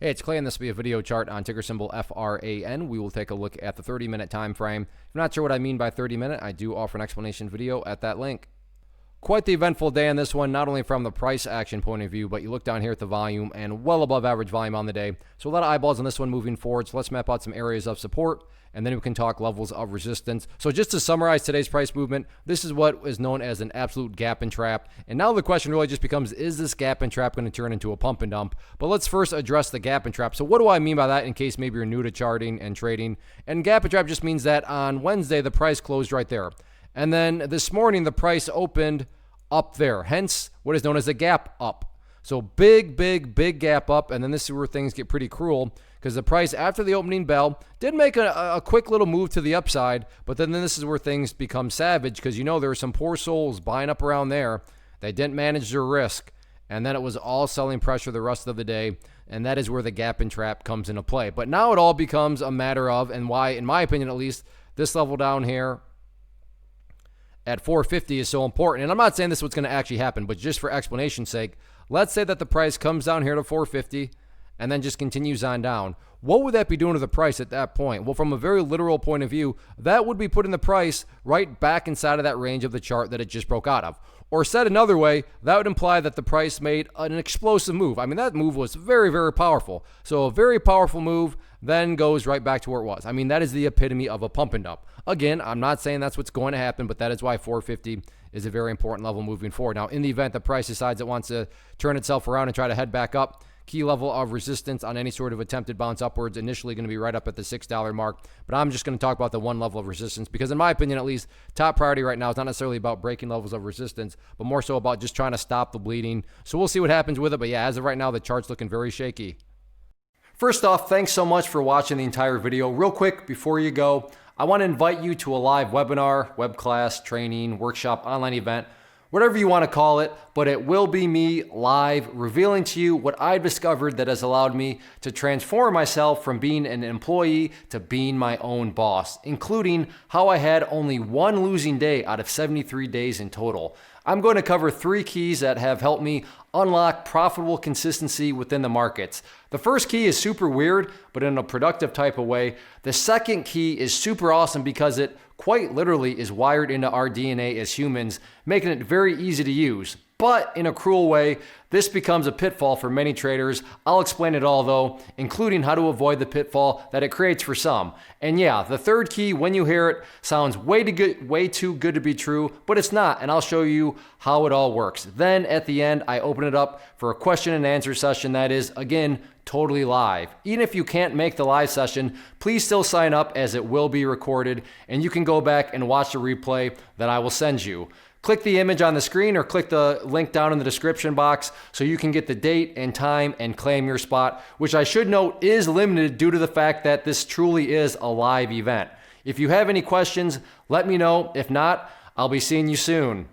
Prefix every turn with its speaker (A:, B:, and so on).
A: Hey, it's Clay, and this will be a video chart on ticker symbol FRAN. We will take a look at the 30-minute time frame. If you're not sure what I mean by 30-minute, I do offer an explanation video at that link. Quite the eventful day on this one, not only from the price action point of view, but you look down here at the volume and well above average volume on the day. So a lot of eyeballs on this one moving forward. So let's map out some areas of support, and then we can talk levels of resistance. So just to summarize today's price movement, this is what is known as an absolute gap and trap. And now the question really just becomes, is this gap and trap going to turn into a pump and dump? But let's first address the gap and trap. So what do I mean by that in case maybe you're new to charting and trading? And gap and trap just means that on Wednesday, the price closed right there. And then this morning, the price opened up there, hence what is known as a gap up. So big gap up, and then this is where things get pretty cruel because the price after the opening bell did make a quick little move to the upside, but then this is where things become savage because there were some poor souls buying up around there. They didn't manage their risk, and then it was all selling pressure the rest of the day, and that is where the gap and trap comes into play. But now it all becomes a matter of, and why, in my opinion at least, this level down here at 450 is so important. And I'm not saying this is what's going to actually happen, but just for explanation's sake, let's say that the price comes down here to 450 and then just continues on down. What would that be doing to the price at that point? Well, from a very literal point of view, that would be putting the price right back inside of that range of the chart that it just broke out of. Or said another way, that would imply that the price made an explosive move. I mean, that move was very powerful. So a very powerful move then goes right back to where it was. I mean, that is the epitome of a pump and dump. Again, I'm not saying that's what's going to happen, but that is why 450 is a very important level moving forward. Now, in the event the price decides it wants to turn itself around and try to head back up, key level of resistance on any sort of attempted bounce upwards initially going to be right up at the $6 mark. But I'm just going to talk about the one level of resistance because in my opinion, at least, top priority right now is not necessarily about breaking levels of resistance, but more so about just trying to stop the bleeding. So we'll see what happens with it. But yeah, as of right now, the chart's looking very shaky. First off, thanks so much for watching the entire video. Real quick, before you go, I want to invite you to a live webinar, web class, training, workshop, online event, whatever you want to call it, but it will be me live revealing to you what I've discovered that has allowed me to transform myself from being an employee to being my own boss, including how I had only one losing day out of 73 days in total. I'm going to cover 3 keys that have helped me unlock profitable consistency within the markets. The first key is super weird, but in a productive type of way. The second key is super awesome because it quite literally is wired into our DNA as humans, making it very easy to use. But in a cruel way, this becomes a pitfall for many traders. I'll explain it all though, including how to avoid the pitfall that it creates for some. And yeah, the third key, when you hear it, sounds way too good to be true, but it's not, and I'll show you how it all works. Then at the end, I open it up for a question and answer session that is, again, totally live. Even if you can't make the live session, please still sign up as it will be recorded, and you can go back and watch the replay that I will send you. Click the image on the screen or click the link down in the description box so you can get the date and time and claim your spot, which I should note is limited due to the fact that this truly is a live event. If you have any questions, let me know. If not, I'll be seeing you soon.